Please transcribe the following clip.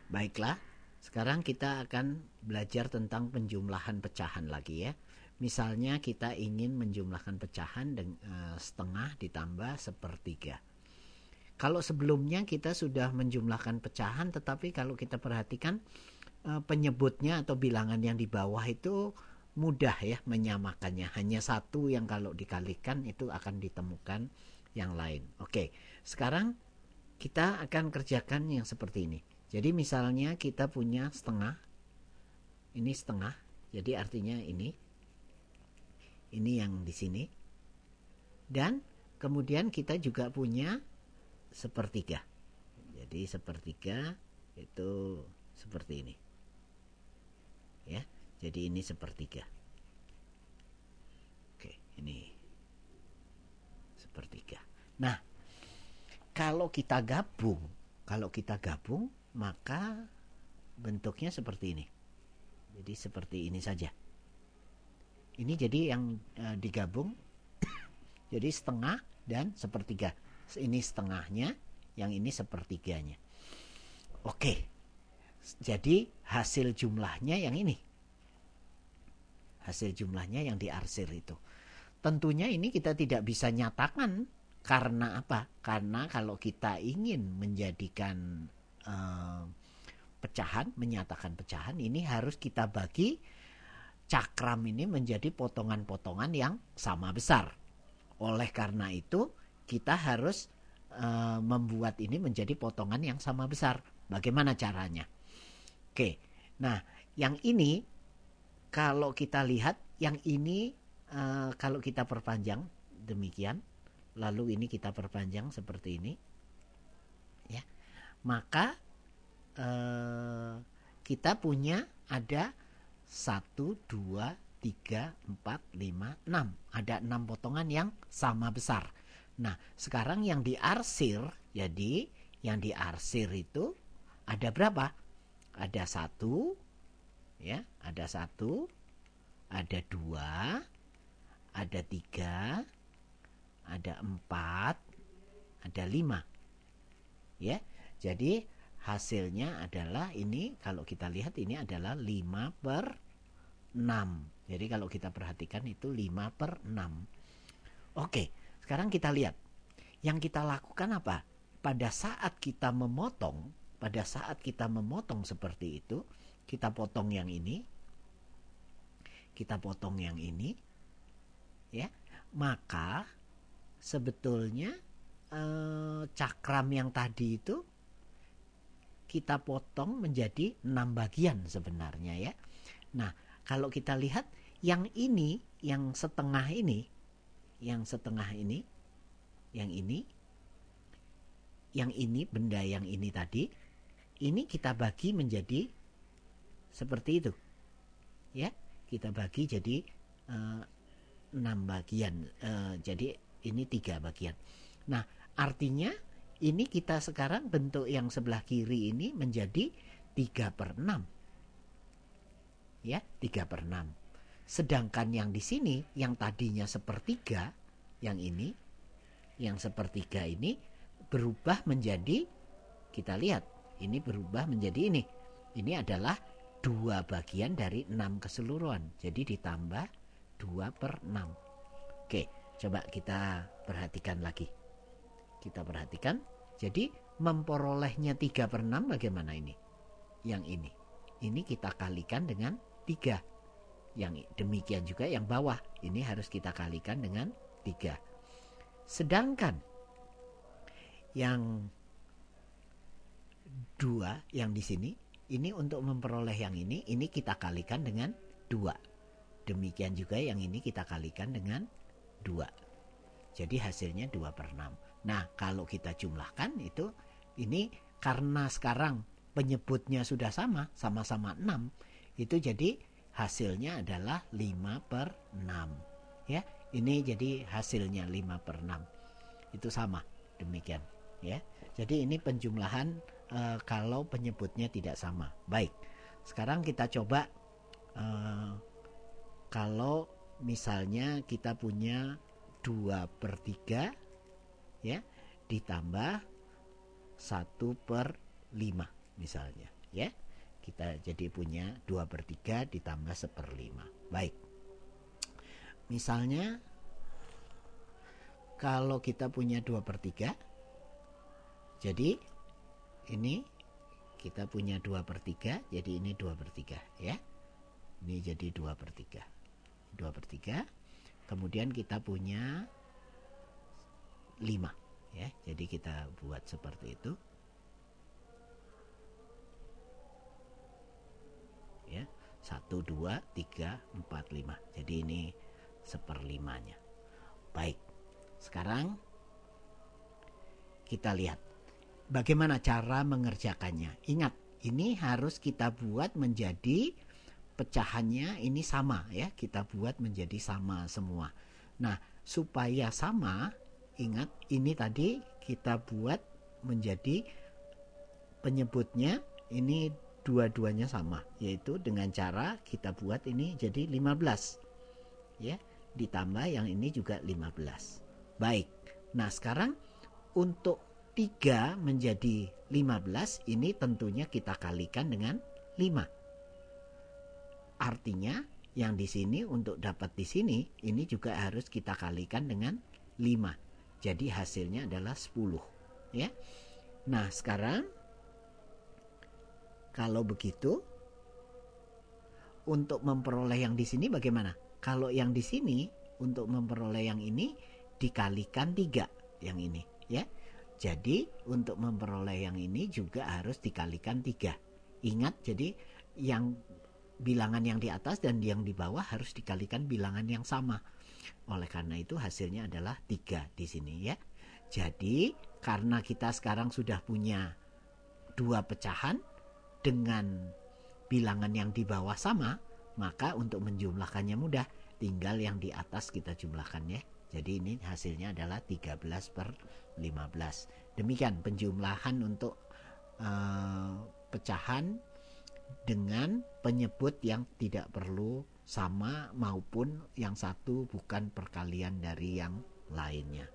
Baiklah, sekarang kita akan belajar tentang penjumlahan pecahan lagi ya. Misalnya kita ingin menjumlahkan pecahan setengah ditambah sepertiga. Kalau sebelumnya kita sudah menjumlahkan pecahan, tetapi kalau kita perhatikan penyebutnya atau bilangan yang di bawah itu mudah ya menyamakannya. Hanya satu yang kalau dikalikan itu akan ditemukan yang lain. Oke, sekarang kita akan kerjakan yang seperti ini. Jadi misalnya kita punya setengah, ini setengah, jadi artinya ini yang di sini. Dan kemudian kita juga punya sepertiga. Jadi sepertiga itu seperti ini. Ya, jadi ini sepertiga. Oke, ini sepertiga. Nah, kalau kita gabung, maka bentuknya seperti ini. Jadi seperti ini saja. Ini jadi yang digabung jadi setengah dan sepertiga. Ini setengahnya, yang ini sepertiganya. Oke. Jadi hasil jumlahnya yang ini. Hasil jumlahnya yang diarsir itu. Tentunya ini kita tidak bisa nyatakan. Karena apa? Karena kalau kita ingin menjadikan pecahan, menyatakan pecahan, ini harus kita bagi cakram ini menjadi potongan-potongan yang sama besar. Oleh karena itu, kita harus membuat ini menjadi potongan yang sama besar. Bagaimana caranya? Oke, nah yang ini kalau kita lihat, yang ini kalau kita perpanjang demikian, lalu ini kita perpanjang seperti ini, ya, maka kita punya ada 1, 2, 3, 4, 5, 6. Ada 6 potongan yang sama besar. Nah, sekarang yang diarsir, jadi yang diarsir itu ada berapa? Ada 1, ya, ada 1, ada 2, ada 3, ada 4, ada 5. Ya, jadi hasilnya adalah ini, kalau kita lihat ini adalah 5/6. Jadi kalau kita perhatikan itu 5/6. Oke, sekarang kita lihat. Yang kita lakukan apa? Pada saat kita memotong seperti itu, kita potong yang ini, ya, maka sebetulnya cakram yang tadi itu kita potong menjadi 6 bagian sebenarnya ya. Nah, kalau kita lihat yang ini, yang setengah ini, benda yang ini tadi, ini kita bagi menjadi seperti itu. Ya, kita bagi jadi 6 bagian. Jadi ini 3 bagian. Nah, artinya ini kita sekarang bentuk yang sebelah kiri ini menjadi 3/6. Ya, 3/6. Sedangkan yang di sini, yang tadinya sepertiga, yang ini, yang sepertiga ini berubah menjadi, kita lihat, ini berubah menjadi ini. Ini adalah 2 bagian dari 6 keseluruhan. Jadi ditambah 2/6. Oke, coba kita perhatikan lagi. Kita perhatikan, jadi memperolehnya 3/6 bagaimana ini? Yang ini kita kalikan dengan 3. Yang demikian juga yang bawah, ini harus kita kalikan dengan 3. Sedangkan yang 2 yang di sini, ini untuk memperoleh yang ini kita kalikan dengan 2. Demikian juga yang ini kita kalikan dengan 2. Jadi hasilnya 2/6. Nah, kalau kita jumlahkan itu, ini karena sekarang penyebutnya sudah sama-sama 6, itu jadi hasilnya adalah 5/6. Ya, ini jadi hasilnya 5/6. Itu sama, demikian. Ya, jadi ini penjumlahan kalau penyebutnya tidak sama. Baik, sekarang kita coba kalau misalnya kita punya 2/3, ya, ditambah 1/5 misalnya. ya. Kita jadi punya 2/3 ditambah 1/5. Baik. Misalnya kalau kita punya 2/3, jadi ini kita punya 2/3, jadi ini 2/3 ya. Ini jadi 2/3. 2/3. Kemudian kita punya 5 ya. Jadi kita buat seperti itu. Ya. 1, 2, 3, 4, 5. Jadi ini 1/5-nya. Baik. Sekarang kita lihat bagaimana cara mengerjakannya. Ingat, ini harus kita buat menjadi pecahannya ini sama ya. Kita buat menjadi sama semua. Nah, supaya sama, ingat ini tadi kita buat menjadi penyebutnya ini dua-duanya sama, yaitu dengan cara kita buat ini jadi 15 ya, ditambah yang ini juga 15. Baik, nah sekarang untuk 3 menjadi 15 ini tentunya kita kalikan dengan 5. Artinya yang di sini untuk dapat di sini ini juga harus kita kalikan dengan 5. Jadi hasilnya adalah 10 ya. Nah sekarang kalau begitu, untuk memperoleh yang di sini bagaimana? Kalau yang di sini, untuk memperoleh yang ini, dikalikan 3 yang ini. Ya. Jadi, untuk memperoleh yang ini juga harus dikalikan 3. Ingat, jadi yang bilangan yang di atas dan yang di bawah harus dikalikan bilangan yang sama. Oleh karena itu, hasilnya adalah 3 di sini ya. Jadi, karena kita sekarang sudah punya 2 pecahan, dengan bilangan yang di bawah sama, maka untuk menjumlahkannya mudah, tinggal yang di atas kita jumlahkan ya. Jadi ini hasilnya adalah 13/15. Demikian penjumlahan untuk pecahan dengan penyebut yang tidak perlu sama maupun yang satu bukan perkalian dari yang lainnya.